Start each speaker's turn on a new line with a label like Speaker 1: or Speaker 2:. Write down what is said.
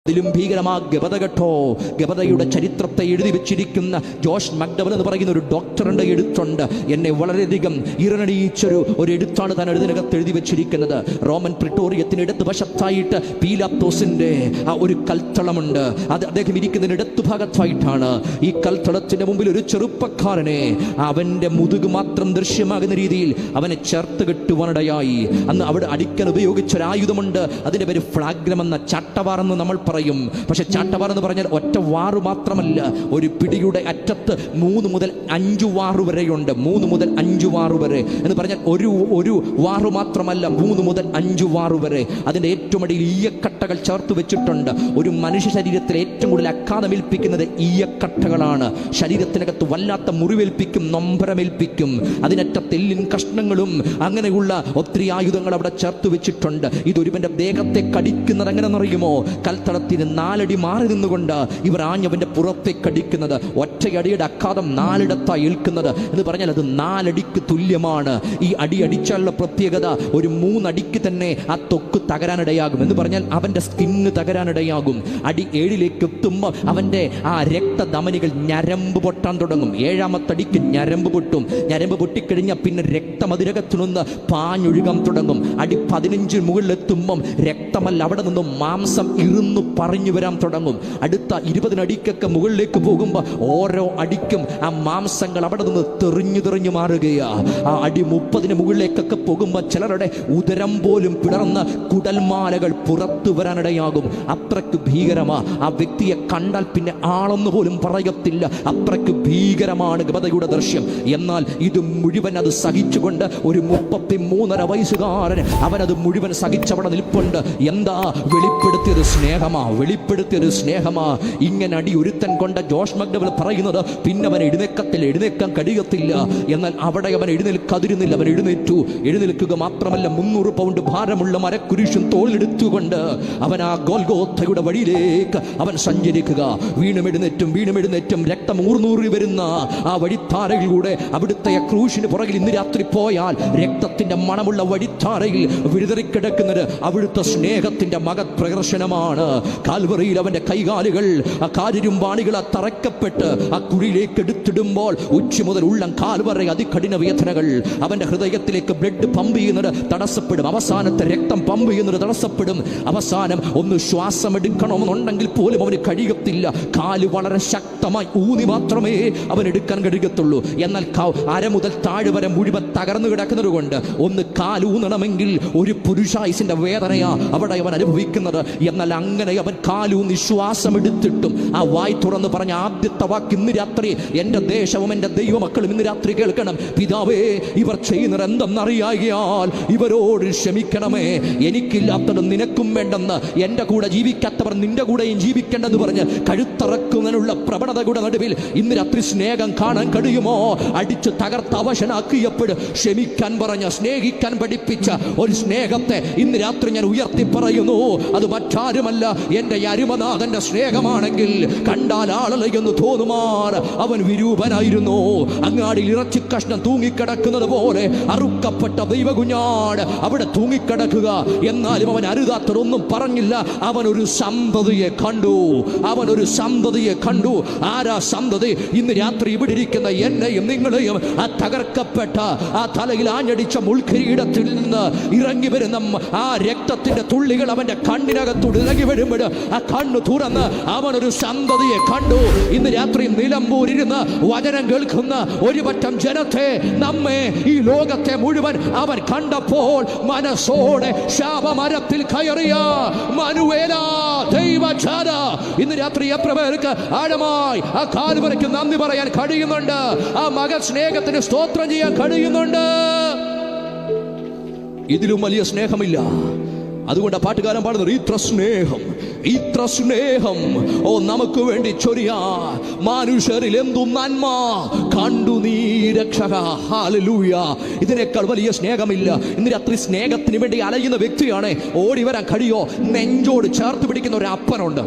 Speaker 1: അതിലും ഭീകരമാ ഗബത കേട്ടോ. ഗബതയുടെ ചരിത്രത്തെ എഴുതി വെച്ചിരിക്കുന്ന ജോഷ് മക്ഡവൽ എന്ന് പറയുന്ന ഒരു ഡോക്ടറുടെ എഴുത്തുണ്ട്. എന്നെ വളരെയധികം ഒരു എഴുത്താണ് താൻ എഴുതിനകത്ത് എഴുതി വെച്ചിരിക്കുന്നത്. റോമൻ പ്രിട്ടോറിയത്തിന് ഇടതുവശത്തായിട്ട് പീലാത്തോസിന്റെ ഒരു കൽത്തളമുണ്ട്. അത് അദ്ദേഹം ഇരിക്കുന്നതിന് ഇടത്തുഭാഗത്തായിട്ടാണ്. ഈ കൽത്തളത്തിന്റെ മുമ്പിൽ ഒരു ചെറുപ്പക്കാരനെ അവന്റെ മുതുക് മാത്രം ദൃശ്യമാകുന്ന രീതിയിൽ അവനെ ചേർത്ത് കെട്ടുവാനിടയായി. അന്ന് അവിടെ അടിക്കാൻ ഉപയോഗിച്ച ഒരു ആയുധമുണ്ട്. അതിന്റെ പേര് ഫ്ലാഗ്രം എന്ന ചാട്ടവാറെന്ന് നമ്മൾ പറയും. പക്ഷെ ചാട്ടവാർ എന്ന് പറഞ്ഞാൽ ഒറ്റ വാറ് മാത്രമല്ല, ഒരു പിടിയുടെ അറ്റത്ത് 3 മുതൽ 5 വാറ് വരെയുണ്ട്. 3 മുതൽ 5 വാറ് വരെ എന്ന് പറഞ്ഞാൽ ഒരു വാറ് മാത്രമല്ല, 3 മുതൽ 5 വാറ് വരെ. അതിന്റെ ഏറ്റവും അടിയിൽ ഈയക്കട്ടകൾ ചേർത്ത് വെച്ചിട്ടുണ്ട്. ഒരു മനുഷ്യ ശരീരത്തിൽ ഏറ്റവും കൂടുതൽ ആഘാതമേൽപ്പിക്കുന്നത് ഈയക്കട്ടകളാണ്. ശരീരത്തിനകത്ത് വല്ലാത്ത മുറിവേൽപ്പിക്കും, നൊമ്പരമേൽപ്പിക്കും. അതിനറ്റത്ത് എല്ലിൻ കഷ്ണങ്ങളും അങ്ങനെയുള്ള ഒത്തിരി ആയുധങ്ങൾ അവിടെ ചേർത്ത് വെച്ചിട്ടുണ്ട്. ഇതൊരുവന്റെ ദേഹത്തെ കടിക്കുന്നത് എങ്ങനെയെന്നറിയുമോ? കൽത്തളത്തിന് 4 അടി മാറി നിന്നുകൊണ്ട് ഇവർ ആഞ്ഞവന്റെ പുറത്തേക്ക് അടിക്കുന്നത്. ഒറ്റയടിയുടെ ആഘാതം 4 ഏൽക്കുന്നത് എന്ന് പറഞ്ഞാൽ അത് 4 അടിക്ക് തുല്യമാണ്. ഈ അടി അടിച്ചാലുള്ള പ്രത്യേകത ഒരു 3 അടിക്ക് തന്നെ ആ ത്വക്ക് തകരാനിടയാകും. എന്ന് പറഞ്ഞാൽ അവന്റെ സ്കിന്ന് തകരാനിടയാകും. അടി 7ലേക്ക് എത്തുമ്പോൾ അവന്റെ ആ രക്തധമനികൾ ഞരമ്പ് പൊട്ടാൻ തുടങ്ങും. 7ാമത്തെ അടിക്ക് ഞരമ്പ് പൊട്ടും. ഞരമ്പ് പൊട്ടിക്കഴിഞ്ഞാൽ പിന്നെ രക്തം അതിനകത്തു നിന്ന് പാഞ്ഞൊഴുകാൻ തുടങ്ങും. അടി 15 മുകളിലെത്തുമ്പം രക്തമല്ല, അവിടെ നിന്നും മാംസം ഇരുന്ന് പറഞ്ഞു വരാൻ തുടങ്ങും. അടുത്ത 20 അടിക്കൊക്കെ മുകളിലേക്ക് പോകുമ്പോൾ ഓരോ അടിക്കും ആ മാംസങ്ങൾ അവിടെ നിന്ന് തെറിഞ്ഞു മാറുകയാ. ആ അടി 30 മുകളിലേക്കൊക്കെ പോകുമ്പോൾ ചിലരുടെ ഉദരം പോലും പിളർന്ന് കുടൽമാലകൾ പുറത്തു വരാനിടയാകും. അത്രയ്ക്ക് ഭീകരമാ. ആ വ്യക്തിയെ കണ്ടാൽ പിന്നെ ആളെന്ന് പോലും പറയത്തില്ല. അത്രയ്ക്ക് ഭീകരമാണ് ഗബതയുടെ ദൃശ്യം. എന്നാൽ ഇത് മുഴുവൻ അത് സഹിച്ചുകൊണ്ട് ഒരു 33.5 വയസ്സുകാരൻ അവനത് മുഴുവൻ സഹിച്ചവിടെ നിൽപ്പുണ്ട്. എന്താ വെളിപ്പെടുത്തിയത്? വെളിപ്പെടുത്തിയൊരു സ്നേഹമാ. ഇങ്ങനെ അടി ഒരുത്തൻ കൊണ്ട ജോഷ് മക്ഡവൽ പറയുന്നത് പിന്നെ അവൻ എഴുന്നേക്കാൻ കഴിയത്തില്ല. എന്നാൽ അവിടെ അവൻ എഴുന്നേൽക്കാതിരുന്നില്ല. അവൻ എഴുന്നേൽക്കുക മാത്രമല്ല, 300 പൗണ്ട് ഭാരമുള്ള മരക്കുരിശും തോളിലെടുത്തുകൊണ്ട് അവൻ ആ ഗോൽഗോഥയുടെ വഴിയിലേക്ക് അവൻ സഞ്ചരിക്കുക. വീണും എഴുന്നേറ്റും രക്തം ഊർന്നൂറി വരുന്ന ആ വഴിത്താരയിലൂടെ അവിടുത്തെ ക്രൂശിന് പുറകിൽ ഇന്ന് രാത്രി പോയാൽ രക്തത്തിന്റെ മണമുള്ള വഴിത്താരയിൽ വിഴുതറിക്കിടക്കുന്നത് അവിടുത്തെ സ്നേഹത്തിന്റെ മഹത് പ്രദർശനമാണ്. കാൽവറിയിൽ അവന്റെ കൈകാലുകൾ ആ കാലിരുമ്പാണികൾ തറക്കപ്പെട്ട് ആ കുഴിയിലേക്ക് എടുത്തിടുമ്പോൾ ഉച്ച മുതൽ ഉള്ളം കാൽ വരെ അതികഠിന വേദനകൾ. അവന്റെ ഹൃദയത്തിലേക്ക് ബ്ലഡ് പമ്പ് ചെയ്യുന്നത് തടസ്സപ്പെടും. അവസാനത്തെ രക്തം പമ്പ് ചെയ്യുന്നത് തടസ്സപ്പെടും. അവസാനം ഒന്ന് ശ്വാസം എടുക്കണമെന്നുണ്ടെങ്കിൽ പോലും അവന് കഴിയത്തില്ല. കാല് വളരെ ശക്തമായി ഊന്നി മാത്രമേ അവൻ എടുക്കാൻ കഴിയത്തുള്ളൂ. എന്നാൽ അര മുതൽ താഴെ വരെ മുഴുവൻ തകർന്നു കിടക്കുന്നത് കൊണ്ട് ഒന്ന് കാലൂന്നണമെങ്കിൽ ഒരു പുരുഷായുസിന്റെ വേദനയാ അവിടെ അവൻ അനുഭവിക്കുന്നത്. എന്നാൽ അങ്ങനെ അവൻ കാലൂന്നി ശ്വാസം എടുത്തിട്ടും ആ വായ് തുറന്ന് പറഞ്ഞ ആദ്യത്തെ വാക്ക് ഇന്ന് രാത്രി എൻ്റെ ദേശവും എൻ്റെ ദൈവമക്കളും ഇന്ന് രാത്രി കേൾക്കണം. പിതാവേ, ഇവർ ചെയ്യുന്നത് എന്തെന്നറിയാകിയാൽ ഇവരോട് ക്ഷമിക്കണമേ. എനിക്കില്ലാത്തത് നിനക്കും വേണ്ടെന്ന്, എൻ്റെ കൂടെ ജീവിക്കാത്തവർ നിന്റെ കൂടെയും ജീവിക്കേണ്ടെന്ന് പറഞ്ഞ് കഴുത്തറക്കുന്നതിനുള്ള പ്രവണതയുടെ നടുവിൽ ഇന്ന് രാത്രി സ്നേഹം കാണാൻ കഴിയുമോ? അടിച്ച് തകർത്ത് അവശനാക്കിയപ്പോൾ ക്ഷമിക്കാൻ പറഞ്ഞ, സ്നേഹിക്കാൻ പഠിപ്പിച്ച ഒരു സ്നേഹത്തെ ഇന്ന് രാത്രി ഞാൻ ഉയർത്തി പറയുന്നു. അത് മറ്റാരുമല്ല, എൻ്റെ അരുമനാഥന്റെ സ്നേഹമാണെങ്കിൽ കണ്ടാൽ ആളലയെന്ന് തോന്നുമാർ അവൻ വിരൂപനായിരുന്നു. അങ്ങാടിയിൽ ഇറച്ചി കഷ്ണം തൂങ്ങിക്കിടക്കുന്നത് പോലെ അറുക്കപ്പെട്ട ദൈവകുഞ്ഞാട് അവിടെ തൂങ്ങിക്കിടക്കുക. എന്നാലും അവൻ അരുതാത്തതൊന്നും പറഞ്ഞില്ല. അവനൊരു സന്തതിയെ കണ്ടു. ആരാ സന്തതി? ഇന്ന് രാത്രി ഇവിടെ ഇരിക്കുന്ന എന്നെയും നിങ്ങളെയും ആ തകർക്കപ്പെട്ട ആ തലയിൽ ആഞ്ഞടിച്ച മുൾക്കിരീടത്തിൽ നിന്ന് ഇറങ്ങി വരുന്ന ആ രക്തത്തിന്റെ തുള്ളികൾ അവന്റെ കണ്ണിനകത്തോട് ഇറങ്ങി വരുമ്പോൾ ആ കണ്ണു തുറന്ന് അവനൊരു സന്തതിയെ കണ്ടു. ഇന്ന് രാത്രി നിലമ്പൂരിരുന്ന് വചനം കേൾക്കുന്ന ഒരു പറ്റം ജനത്തെ, നമ്മെ, ഈ ലോകത്തെ മുഴുവൻ അവൻ കണ്ടപ്പോൾ മനസ്സോടെ ശാപമരത്തിൽ കയറിയ മനുവേല ദൈവജന ഇന്ന് രാത്രി എത്ര പേർക്ക് ആഴമായി ആ കാൽവരയ്ക്ക് നന്ദി പറയാൻ കഴിയുന്നുണ്ട്? ആ മകൻ സ്നേഹത്തിന് സ്തോത്രം ചെയ്യാൻ കഴിയുന്നുണ്ട്? ഇതിലും വലിയ സ്നേഹമില്ല. അതുകൊണ്ട് പാട്ടുകാരൻ പാടുന്നത്, ഇത്ര സ്നേഹം ഓ നമുക്ക് വേണ്ടി ചൊരിയാ, മനുഷ്യരിൽ എന്തു നന്മ കണ്ടു നീ രക്ഷക. ഹല്ലേലൂയ. ഇതിനേക്കാൾ വലിയ സ്നേഹമില്ല. ഇന്ന് രാത്രി സ്നേഹത്തിന് വേണ്ടി അലയുന്ന വ്യക്തിയാണ്. ഓടി വരാൻ കഴിയോ? നെഞ്ചോട് ചേർത്ത് പിടിക്കുന്ന ഒരു അപ്പനുണ്ട്.